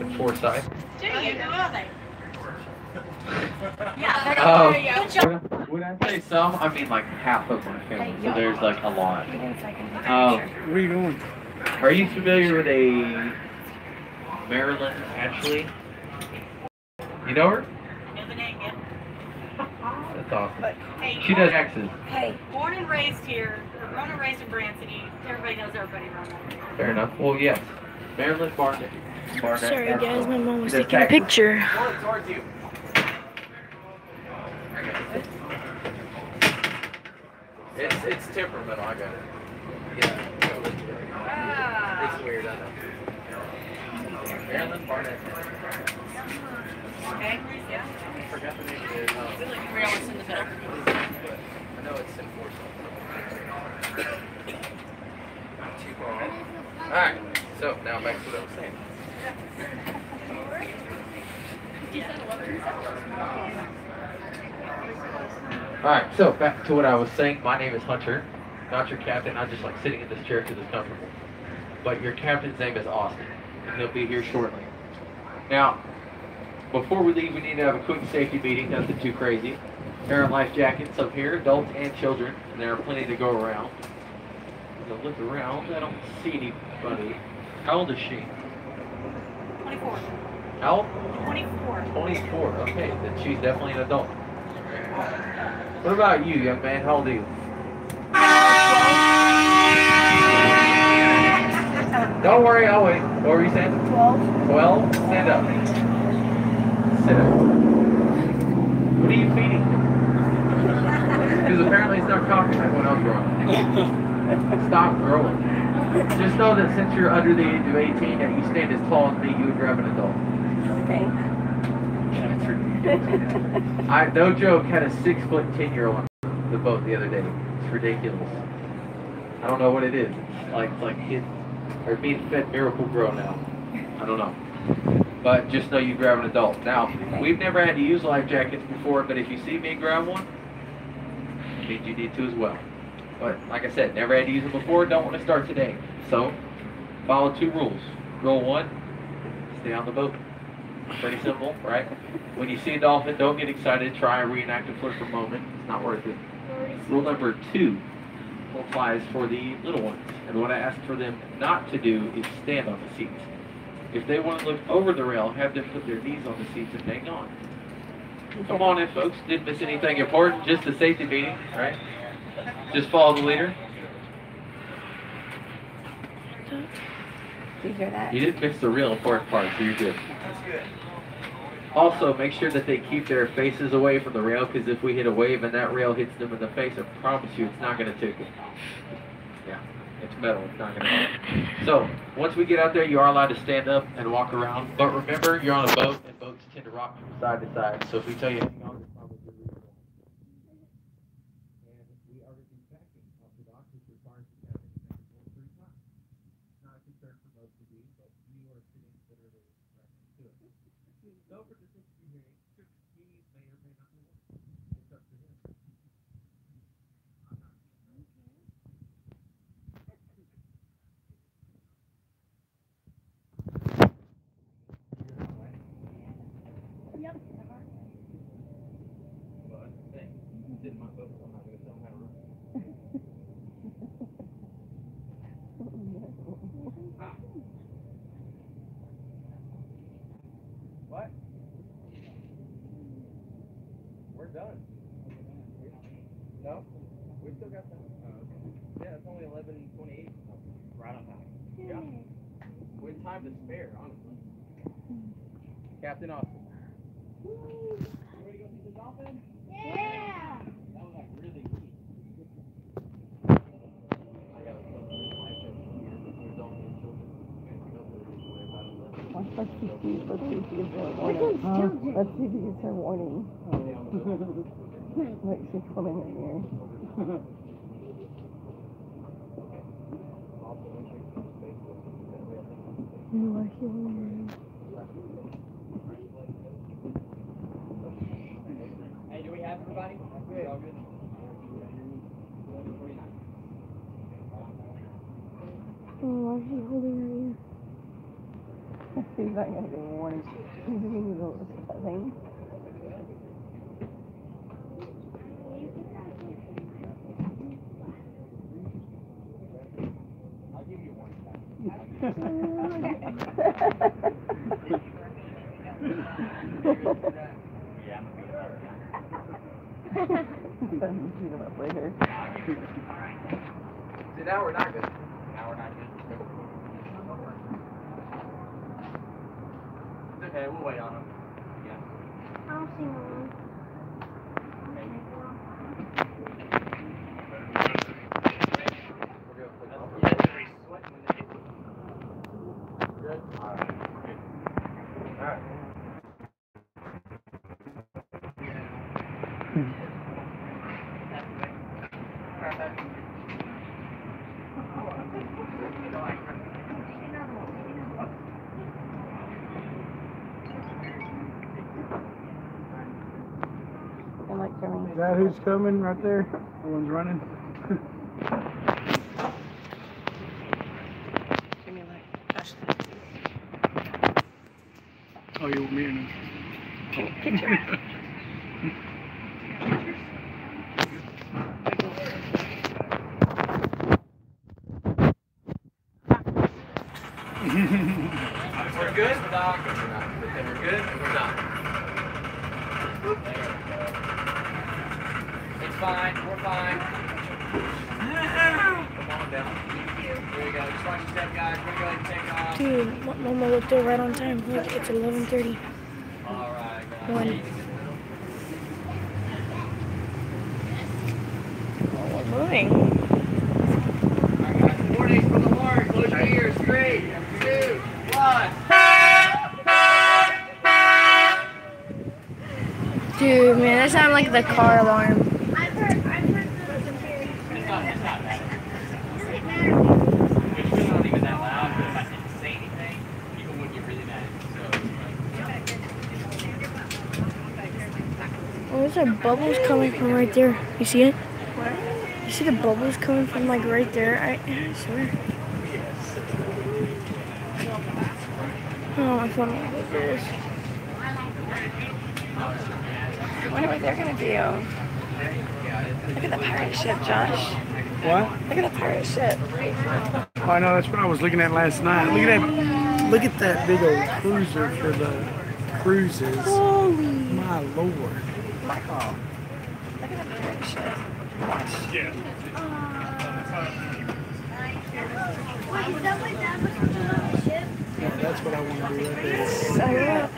and Forsyth. Jimmy, who are they? When I say some, I mean like half of my family. So there's like a lot. Where are you going? Are you familiar with a Marilyn Ashley? You know her? Know the name, yeah. That's awesome. Hey, She does taxes. Hey. born and raised here, born and raised in Branson. Everybody knows everybody around there. Fair enough. Well, yes. Marilyn Barnett. Sorry guys, my mom was She does taking a taxes. picture. Towards you. It's temperamental, I got it. Yeah. It's weird, I know. Marilyn Barnett. Okay, yeah. I forgot the name of it. We look real in the middle. I know it's in Forsyth. Not too bad. Alright, so now back to what I was saying. Alright, so back to what I was saying. My name is Hunter, not your captain. I'm just like sitting in this chair because it's comfortable. But your captain's name is Austin, and they'll be here shortly. Now, before we leave, we need to have a quick safety meeting, nothing too crazy. There are life jackets up here, adults and children, and there are plenty to go around. As I look around, I don't see anybody. How old is she? 24. How old? 24. 24, okay, then she's definitely an adult. What about you, young man? How old are you? Don't worry, I'll wait. What were you saying? 12. 12? Stand up. Sit up. What are you feeding him? Because apparently it's not coffee like when I was growing up. Stop growing. Just know that since you're under the age of 18, that you stand as tall as me, you would grab an adult. Okay. I, no joke, had a 6 foot 10-year-old on the boat the other day. It's ridiculous. I don't know what it is. It's like kids are being fed Miracle Grow now. I don't know. But just know you grab an adult. Now, we've never had to use life jackets before, but if you see me grab one, it means you need to as well. But like I said, never had to use them before, don't want to start today. So, follow 2 rules. Rule 1, stay on the boat. Pretty simple, right? When you see a dolphin, don't get excited. Try and reenact a flip for a moment. It's not worth it. Rule number 2 applies for the little ones. And what I ask for them not to do is stand on the seats. If they want to look over the rail, have them put their knees on the seats and hang on. Come on in, folks. Didn't miss anything important. Just a safety meeting, right? Just follow the leader. Did you hear that? You didn't miss the real important part, so you're good. That's good. Also, make sure that they keep their faces away from the rail, because if we hit a wave and that rail hits them in the face, I promise you it's not going to tickle. Yeah, it's metal. It's not going to hurt. So, once we get out there, you are allowed to stand up and walk around. But remember, you're on a boat, and boats tend to rock from side to side. So if we tell you hang on, it's probably the reason. And we are going to be backing off the dock, which requires the captain to make it 3 times. Not a concern for most of you, but you are sitting literally right next to it. So for the 60 hearing, he may or may not know. It's up to him. Yep. Well, that's the thing. It's in my boat, so I'm not going to tell him how to run. What? We're done. No? We still got time. Yeah, it's only 11:28. Right on time. Yeah. We have time to spare, honestly. Captain Austin. You ready to go see the dolphin? Yeah. That was like really neat. I got a life jacket here. There's only children. Let's see if you get her warning. Let's see if you get her warning. Look, she's pulling her ear. No, I feel weird. Hey, do we have everybody? Good. All good? Oh, why is she holding her ear? Let's see, not gonna give a warning. He's gonna give a thing. I'll give you one. Beat him up later. See, now we're not good. Now we're not good. It's okay, we'll wait on him. Yeah. I don't see one. Good? Alright. Alright. I like coming. Is that who's coming right there? The one's running? Give me like, gosh. Oh, you want me in? Picture. We're good? We're not. We're good? We're not. It's fine. We're fine. Come on down. Here we go. Just watch your step, guys. We're going to take off. Dude, Mama looked there right on time. Look, it's 11:30. All right, guys. One. Oh, we're moving. All right, guys. 4 days from the horn. Close your ears. 3, 2, 1. Dude, man, that sounded like the car alarm. I've heard It's not bad. Does it matter? It's really not even that loud, but if I didn't say anything, people would get really mad. So, Oh, there's a bubbles coming from right there. You see it? Where? You see the bubbles coming from like right there? I swear. Oh, my phone won't look at this. I wonder what they're gonna do. Look at the pirate ship, Josh. What? Look at the pirate ship. Oh, I know, that's what I was looking at last night. Look at that big old cruiser for the cruises. Holy. My lord. Michael, look at the pirate ship. Watch. Yeah. Wait, is that what that was on the ship? Yeah, that's what I want to do right there.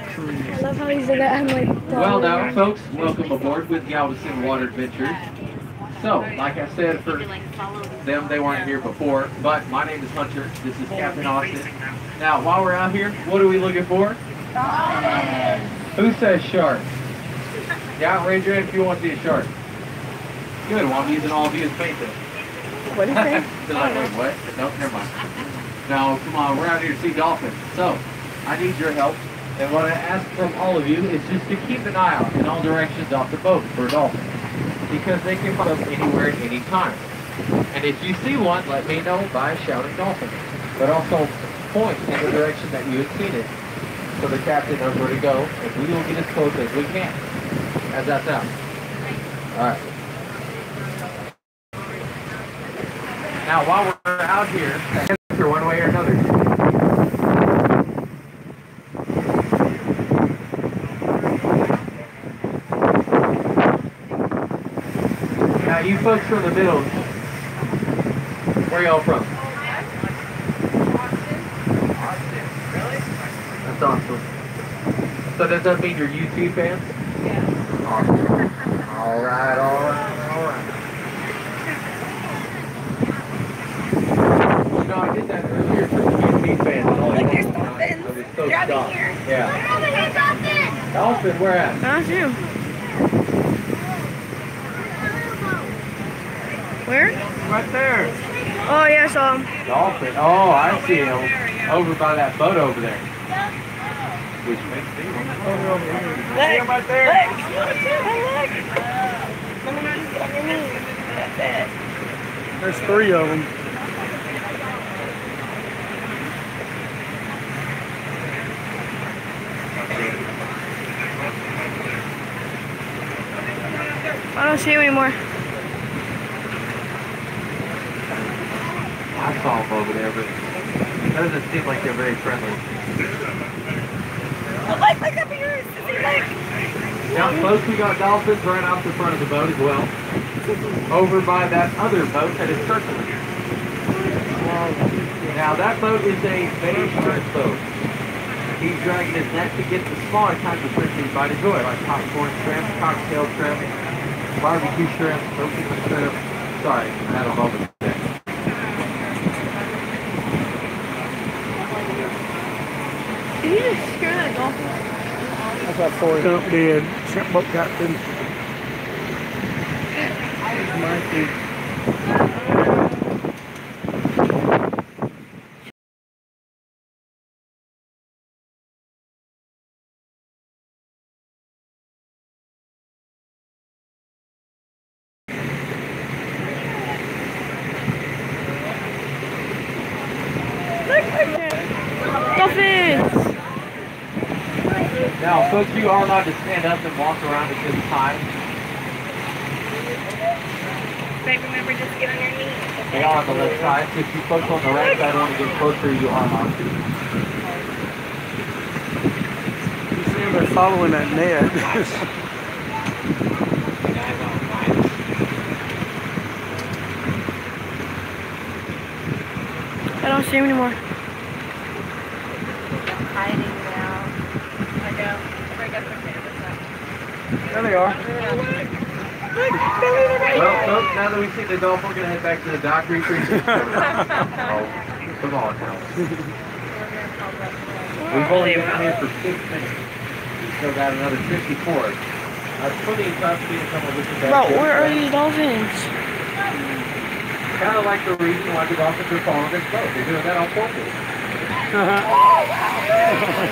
I love how he said that. I'm like, well now, folks, welcome aboard with Galveston Water Adventures. So, like I said, for them, they weren't here before, but my name is Hunter. This is Captain Austin. Now, while we're out here, what are we looking for? Who says shark? Yeah, raise your hand if you want to see a shark. Good, well, I'm using all of you as bait then. What is it? They're like, wait, what? No, never mind. Now, come on, we're out here to see dolphins. So, I need your help. And what I ask from all of you is just to keep an eye out in all directions off the boat for dolphins. Because they can pop up anywhere at any time. And if you see one, let me know by shouting dolphin. But also point in the direction that you have seen it. So the captain knows where to go. And we will get as close as we can. How's that sound? Alright. Now, while we're out here, answer one way or another. Now, you folks from the middle, where y'all from? Austin. Really? That's awesome. So does that mean you're YouTube fans? Yeah. Awesome. All right. You know, I did that earlier for the YouTube fans. Look, there's dolphins. I was so They're out shocked. here. Yeah. Dolphin, where at? That's you. Where? Right there. Oh, yeah, I saw him. Dolphin. Oh, I see him. Over by that boat over there. Which makes me Look, see him right there. Look. Let me just get underneath. That's it. There's 3 of them. don't see him anymore. I saw them over there, but it doesn't seem like they're very friendly. Look up here. Is he like? Now, folks, we got dolphins right off the front of the boat as well. Over by that other boat that is circling. Now, that boat is a beige shrimp boat. He's dragging his net to get the smaller kinds of shrimp that you might enjoy, like popcorn shrimp, cocktail shrimp, barbecue shrimp, Tokima shrimp. Sorry, I had a moment there. Did he just scare that dolphin? That's what Forrest Gump did. Shrimp boat captain. Mikey. Dolphins! Now, folks, you are allowed to stand up and walk around at this time. But remember, just get on your knees. They are on the left side. So if you folks on the right side want to get closer, you are allowed to. You see them, they're following that net. I don't see him anymore. Hiding now. I go. I guess I can't. There they are. Well, folks, now that we've seen the dolphin, we're going to head back to the dock. Oh, come on now. We've only been here for 6 minutes. We've still got another 54. That's plenty of time for you to come over to that. Bro, where are these dolphins? Kind of like the reason why the dolphins are following this boat. They're doing that on purpose.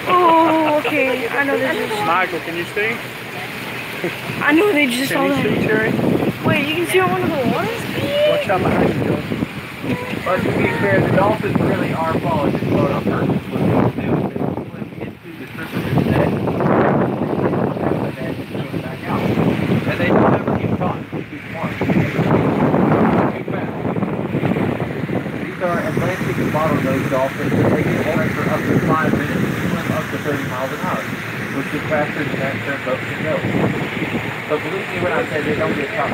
Oh, okay. I know they just. Michael, can you see? I know they just saw Can you that. see, Terry? Wait, you can see on one of the waters? Watch out behind you, Joe. But to be fair, the dolphins really are following this boat on purpose. What they'll do is they will get to the strip of this net, and then go back out. And they don't ever get caught. They keep one. Too fast. These are Atlantic bottlenose dolphins that they can hold for up to 5 minutes and swim up to 30 miles an hour, which is faster than that shrimp boat can go. So believe me when I say they don't get caught.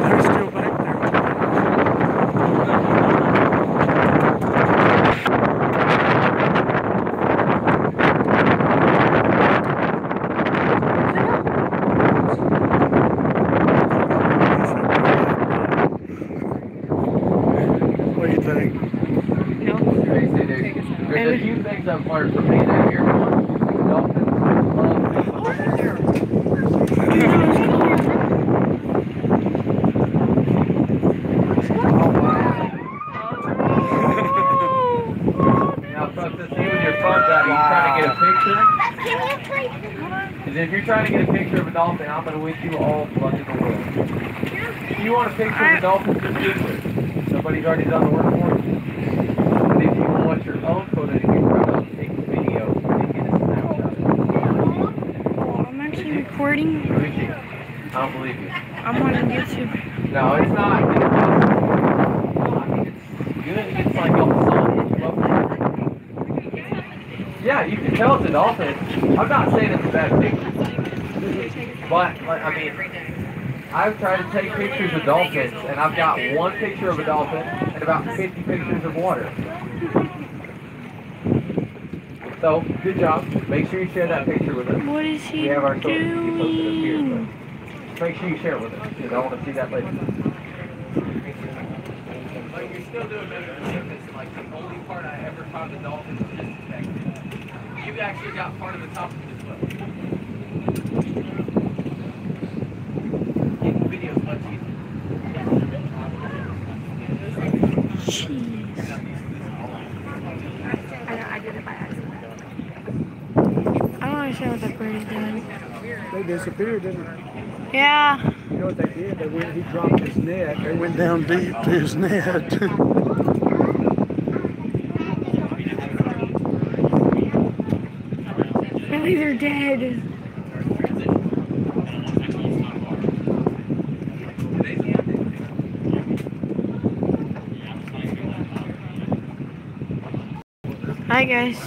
They're still back there. What do you think? There's a few things I've learned from being out here. Dolphins love Now, folks, to see with your phones out, are you trying to get a picture? Because if you're trying to get a picture of a dolphin, I'm going to wish you all the luck in the world. If you want a picture of a dolphin, just do it. Somebody's already done the work for you. But if you want your own photo to get proud, take a video and get a snapshot. I'm actually recording. Gucci, I don't believe you. I'm on YouTube. No, it's not. It's possible. I mean, it's good. It's like all the song. Yeah, you can tell it's a dolphin. I'm not saying it's a bad picture. But, like, I mean, I've tried to take pictures of dolphins, and I've got one picture of a dolphin and about 50 pictures of water. So, good job. Make sure you share that picture with us. What is he We have our social media posted up here, doing? so make sure you share it with us, because I want to see that later. But you're still doing better than this. Like, the only part I ever caught the dolphins is disconnected. You actually got part of the top of this boat. Getting videos much easier. Jeez. I know, I did it by accident. I don't understand what that bird is doing. They disappeared, didn't they? Yeah. You know what they did? He dropped his net. They went down deep to his net. Apparently they're dead. Hi guys.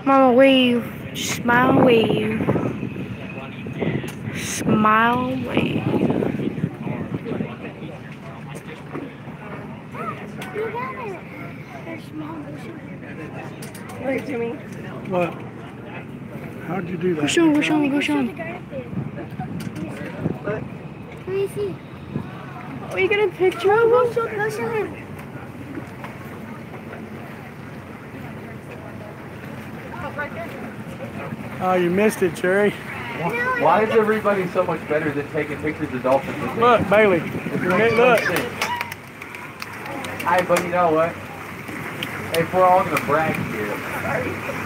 Mama wave. Smile wave. Smile wave. Wait, Jimmy. What? How'd you do that? Go show him, go show him, go show him. Let me see. Oh, you got a picture of him? Go show him. Oh, you missed it, Cherry. Why is everybody so much better than taking pictures of dolphins? With me? Look, Bailey. Look. Hey, but you know what? If we're all gonna brag here,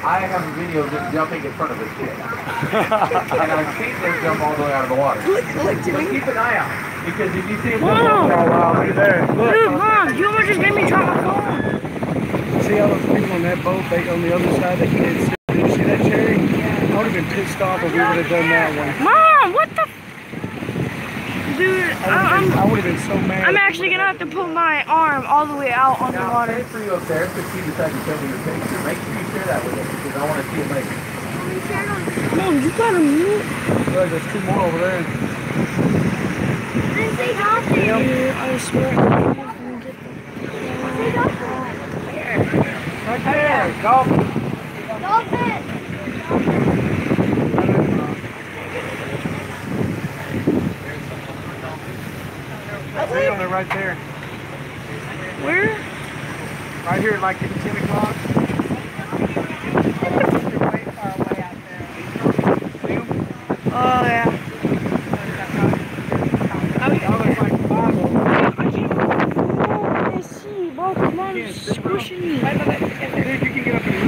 I have a video of them jumping in front of a ship. And I've seen them jump all the way out of the water. Look, So Jimmy. keep an eye out. Because if you see them Whoa. jump all the way out Look at there. Look. Dude, Mom, you almost just made me drop my phone. See all those people on that boat? They on the other side. They can't see. Did you see that, Cherry? I would have been pissed off if we would have done that one. Mom, what the? Dude, I would have been so mad. I'm actually gonna have to put my arm all the way out on the Now, water. say for you up there, if you decide to send me your picture, make sure you share that with us because I want to see it later. Mom, you gotta mute. Look, there's two more over there. Say dolphin. Dude, I swear. Right there. Dolphin. Dolphin. See on it right there. Where? Right here, like at 10 o'clock. Oh, yeah. Oh, there's like 5 of them. I see. Mom's squishing me. Dude, you can get up here.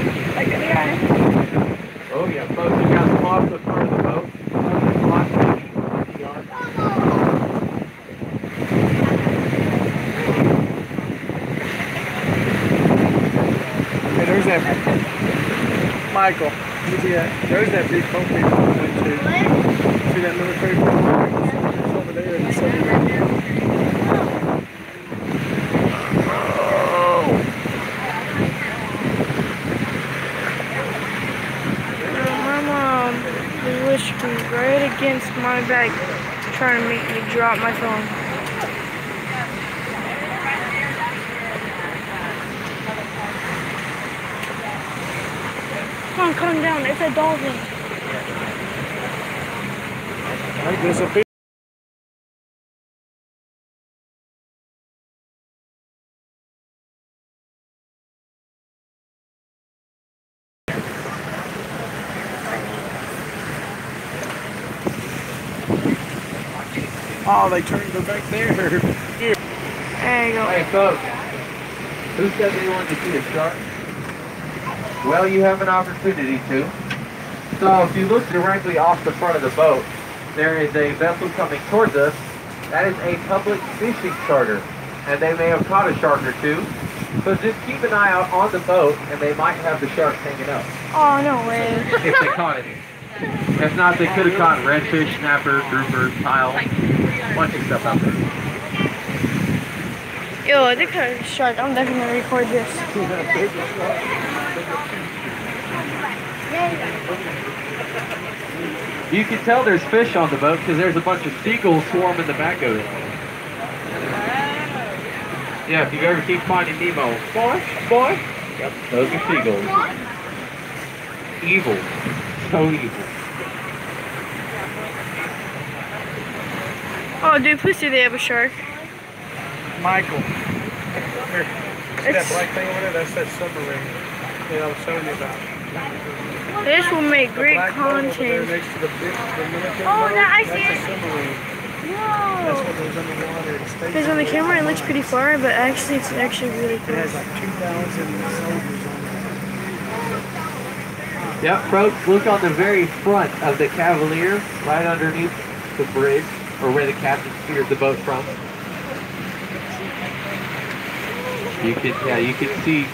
Oh yeah, folks, you got them off the front of the boat. Hey, there's that. Michael, you see that? There's that big boat we went to. See that military boat? It's over there in the submarine. My mom is whispering right against my back, trying to make me drop my phone. Come on, calm down. It's a dolphin. Right, there's a big. Oh, they turned her back there. Here. There you go. Hey folks, who said they wanted to see a shark? Well, you have an opportunity to. So if you look directly off the front of the boat, there is a vessel coming towards us. That is a public fishing charter, and they may have caught a shark or two. So just keep an eye out on the boat, and they might have the sharks hanging up. Oh, no way. If they caught any. If not, they could have caught redfish, snapper, grouper, tile, a bunch of stuff out there. Yo, they caught a shark. I'm definitely gonna record this. You can tell there's fish on the boat because there's a bunch of seagulls swarming the back of it. Yeah, if you've ever seen Finding Nemo, boy, yep, those are seagulls. Evil, so evil. Oh, dude, please say they have a shark. Michael. Here. See that black thing over there? That's that submarine that I was telling you about. This will make The great black boat over there content. next to the military Oh, boat, now I see that's it. a submarine. That's Whoa. what goes underwater. It stays Because on the underwater. camera it looks pretty far, but actually it's actually really It cool. has like 2,000 soldiers on it. Yep, folks, look on the very front of the Cavalier, right underneath the bridge, or where the captain steered the boat from. You can see.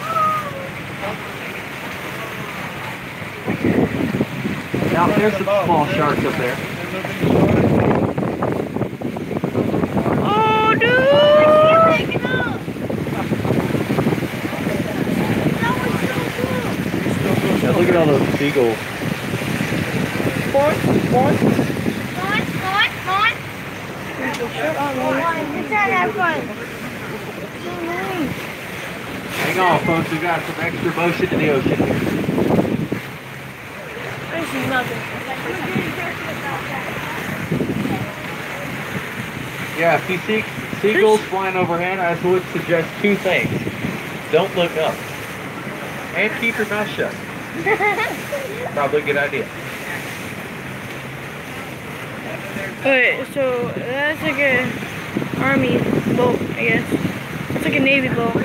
Now there's some small sharks up there. Oh, dude! Now look at all those seagulls. Hang on, folks. We got some extra motion in the ocean here. This is nothing. Yeah, if you see seagulls flying overhead, I would suggest two things. Don't look up. And keep your mouth shut. Probably a good idea. Okay, so that's like a army boat, I guess. It's like a navy boat.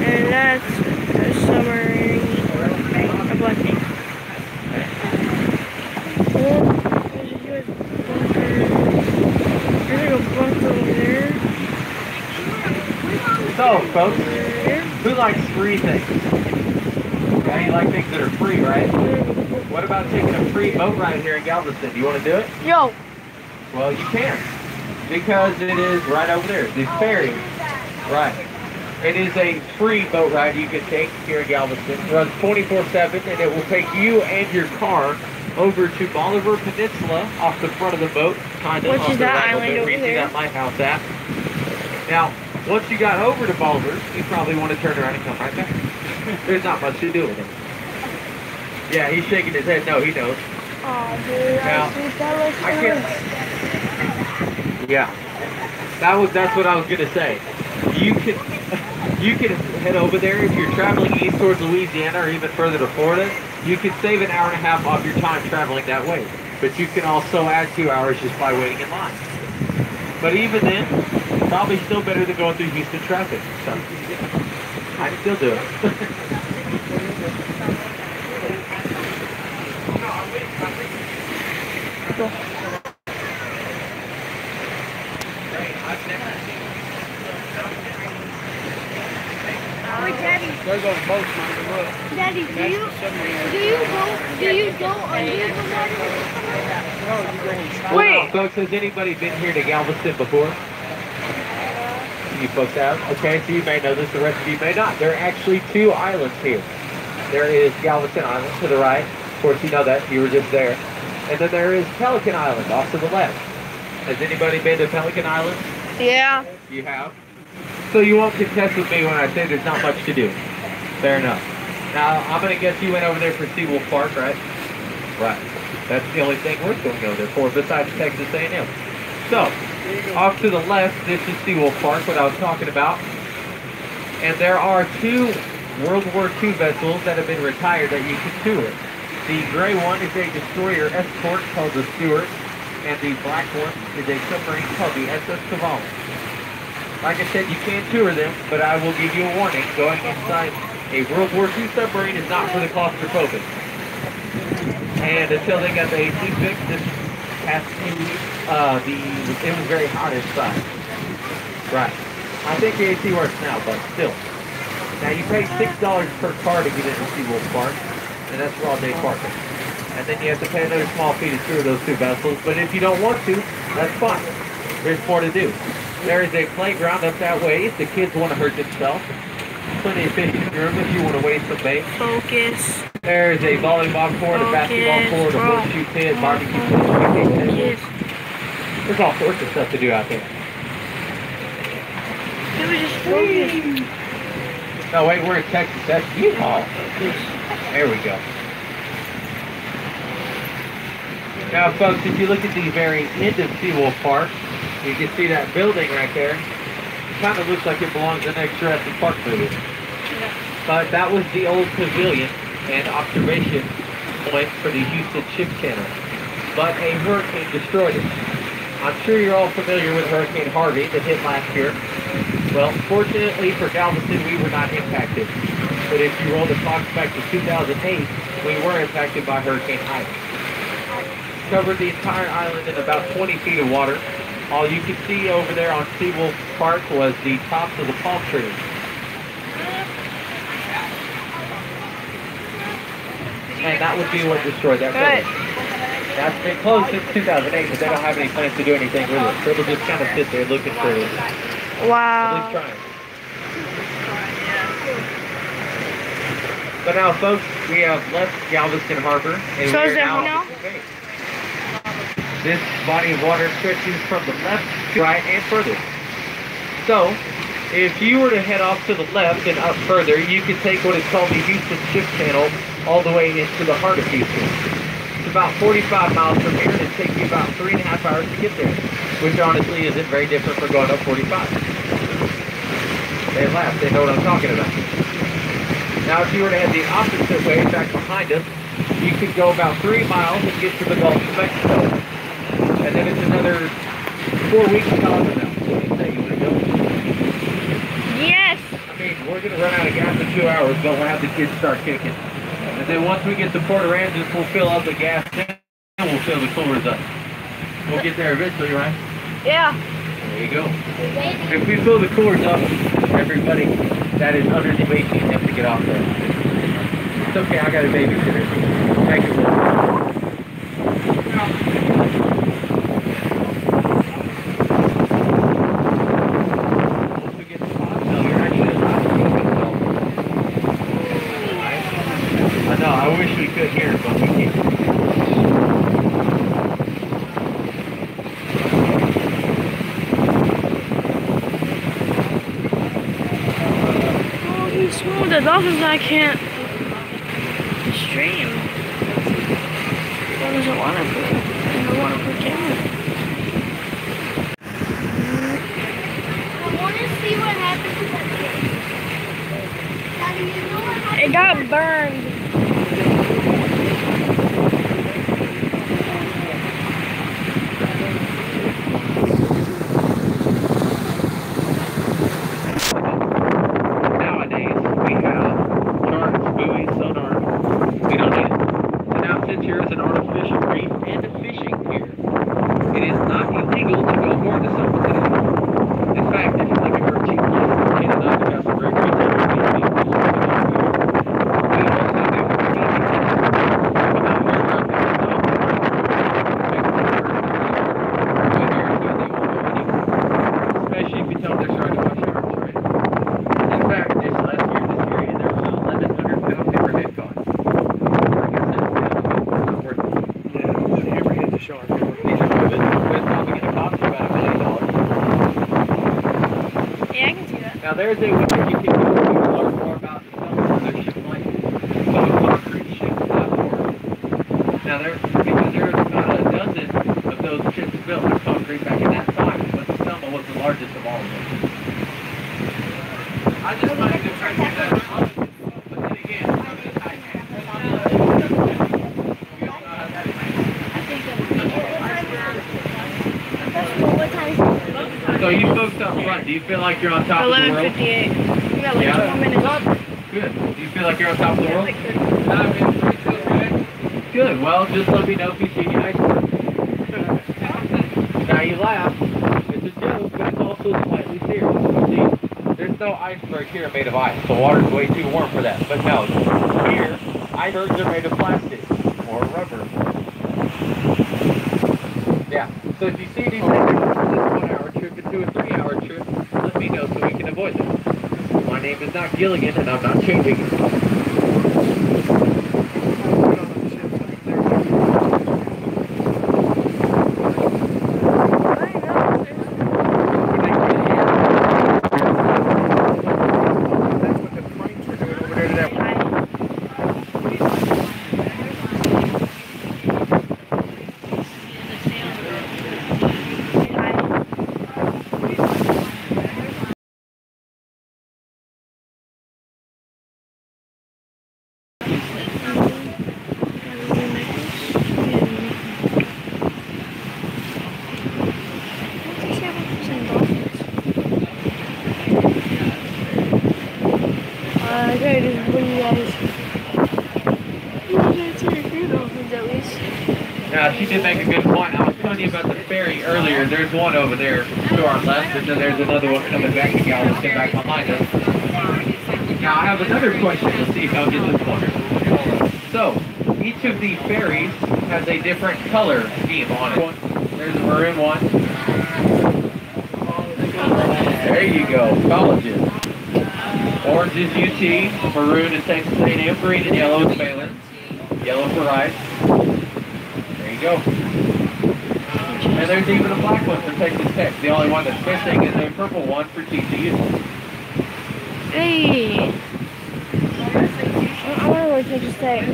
And that's a submarine. A black name. There's like a bunker over there. So, folks, who likes free things? Yeah, you like things that are free, right? What about taking a free boat ride here in Galveston? Do you want to do it? Yo! Well, you can. Because it is right over there. The ferry. Right. It is a free boat ride you can take here in Galveston. It runs 24/7, and it will take you and your car over to Bolivar Peninsula off the front of the boat, kind of. Which is that island over where you see there? that lighthouse at. Now, once you got over to Bolivar, you probably want to turn around and come right back. There's not much to do with it. Yeah, he's shaking his head. No, he knows. Oh, dude, Now, I can't. Yeah, that's what I was gonna say. You can head over there if you're traveling east towards Louisiana or even further to Florida. You can save an hour and a half off your time traveling that way, but you can also add 2 hours just by waiting in line. But even then, probably still better than going through Houston traffic. So I'd still do it. There's those boats, man. Look. Daddy, do you go under the water? Wait, folks, has anybody been here to Galveston before? You folks have? Okay, so you may know this, the rest of you may not. There are actually 2 islands here. There is Galveston Island to the right. Of course, you know that. You were just there. And then there is Pelican Island off to the left. Has anybody been to Pelican Island? Yeah. You have? So you won't contest with me when I say there's not much to do. Fair enough. Now, I'm going to guess you went over there for Seawolf Park, right? Right. That's the only thing we're going to go there for besides Texas A&M. So, off to the left, this is Seawolf Park, what I was talking about. And there are 2 World War II vessels that have been retired that you can tour. The gray one is a destroyer escort called the Stewart, and the black one is a submarine called the SS Cavalli. Like I said, you can tour them, but I will give you a warning. Going inside a World War II submarine is not for the claustrophobic. And until they got the AC fixed this past few weeks, it was very hot inside. Right. I think the AC works now, but still. Now you pay $6 per car to get into Seawolf Park, and that's for all day parking. And then you have to pay another small fee to tour those 2 vessels, but if you don't want to, that's fine. There's more to do. There is a playground up that way if the kids want to hurt themselves. Plenty of fishing room if you want to waste some bait. Focus. There is a volleyball court, a basketball court, a horseshoe pit, barbecue pit, picnic table. There's all sorts of stuff to do out there. It was just focus. No, wait, we're in Texas. That's Utah. There we go. Now, folks, if you look at the very end of Seawolf Park, you can see that building right there. It kind of looks like it belongs in the next Jurassic Park movie. But that was the old pavilion and observation point for the Houston Ship Channel. But a hurricane destroyed it. I'm sure you're all familiar with Hurricane Harvey that hit last year. Well, fortunately for Galveston, we were not impacted. But if you roll the clock back to 2008, we were impacted by Hurricane Ida. Covered the entire island in about 20 feet of water. All you could see over there on Seawolf Park was the tops of the palm trees. And that would be what destroyed that building. Now, it's been closed since 2008, but they don't have any plans to do anything with it. So it'll just kind of sit there looking for it. At least Wow. trying. So now, folks, we have left Galveston Harbor, and So we is are there now now? at the bay. This body of water stretches from the left to right and further. So, if you were to head off to the left and up further, you could take what is called the Houston Ship Channel all the way into the heart of Houston. It's about 45 miles from here, and it takes you about 3.5 hours to get there, which honestly isn't very different for going up 45. They laugh, they know what I'm talking about. Now, if you were to head the opposite way, back behind us, you could go about 3 miles and get to the Gulf of Mexico. And then it's another 4 weeks south of that. What do you say? You want to go? Yes. I mean, we're going to run out of gas in 2 hours, but we'll have the kids start kicking. And then once we get to Port Aransas, we'll fill up the gas tank and we'll fill the coolers up. We'll get there eventually, right? Yeah. There you go. If we fill the coolers up, everybody that is under the 18 has to get off there. It's okay, I got a babysitter. Thank you. Once we get to Boston, you're actually allowed to go to I know, I wish we could hear it, but we can't. Smooth. The Dolphins I can't stream. That doesn't want to put. I don't want to put camera. I want to see what happened to that kid. How do you know what happened? It got burned. Here is an artificial reef and a fishing pier. It is not illegal to go aboard the Summer today. In fact, if you're looking for a cheap place in Canada, we got some great rates there. We also do for especially if you tell them they're trying to wash sharks, right? In fact, this last year, there was an 1,100-pound hammerhead caught. Shark. These are good. It's probably going to cost you about $1 million. Yeah, I can see that. Now there's a way you can go to learn more about the other ship like so a concrete ship platform. Now because there's about a dozen of those ships built with concrete back in that time, but the Selma was the largest of all of them. I just wanted to try to do that. But then again, I'm going to type So you folks up front, do you feel like you're on top of the world? 11:58. We got like 2 more minutes. Good. Do you feel like you're on top of the world? Good. Well, just let me know if you see any iceberg. Now you laugh. It's a joke, but it's also slightly serious. See, there's no iceberg here made of ice. The water's way too warm for that. But no, here, icebergs are made of plastic or rubber. Yeah. So if you see anything for this 1-hour trip into a 3-hour trip, let me know so we can avoid them. My name is not Gilligan, and I'm not changing it. Okay, just bring you guys. Dolphins at least. Now, she did make a good point. I was telling you about the ferry earlier. There's one over there to our left, and then there's another one coming back to Galveston back behind us. Now, I have another question. Let's see if I'll get this one. So, each of the ferries has a different color scheme on it. There's a maroon one. There you go, colleges. Orange is UT, maroon is Texas A&M, green and yellow is Baylor. Yellow for Rice. There you go. And there's even a black one for Texas Tech. The only one that's missing is a purple one for TCU. Hey! I wonder where Texas Tech.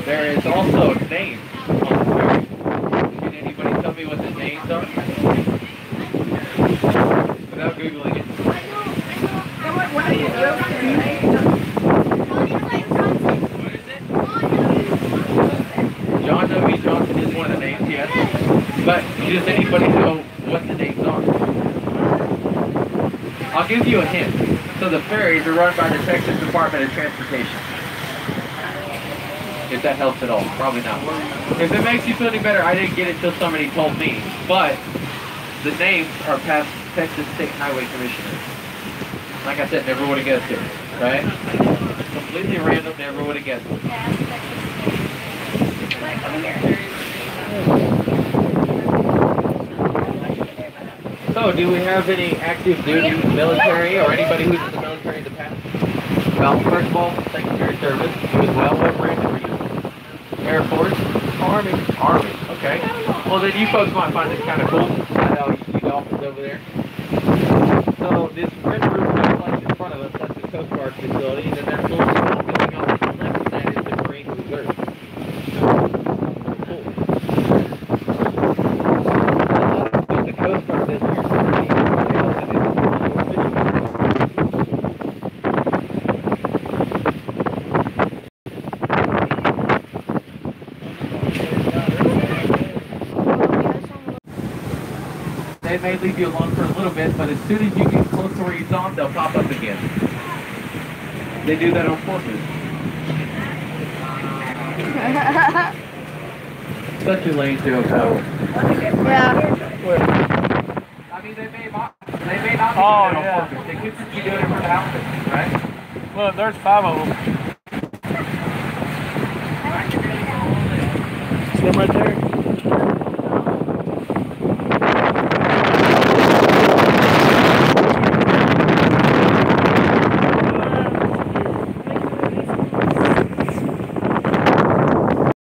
There is also names on the ferry. Can anybody tell me what the names are? Without Googling it. John W. Johnson is one of the names, yes. But does anybody know what the names are? I'll give you a hint. So the ferries are run by the Texas Department of Transportation. If that helps at all. Probably not. If it makes you feel any better, I didn't get it till somebody told me. But the names are past Texas State Highway Commissioners. Like I said, never would have guessed it. Right? Completely random, never would have guessed it. So, do we have any active duty military or anybody who's in the military in the past? Well, first of all, secondary service. You as well. What branch were you? Air Force? Army. Army, okay. Well, then you folks might find this kind of cool. I know you see Dolphins over there. So this red roof complex in front of us, that's the Coast Guard facility. And then that little small building on the left of that is the Marine Reserve. Cool. What the Coast Guard does here is they may leave you alone for a little bit, but as soon as you get close to where you saw them, they'll pop up again. They do that on purpose. Such a lame joke, though. Yeah. I mean, they may not be doing it on purpose. They could just be doing it for the outfit, right? Look, there's 5 of them. See them right there?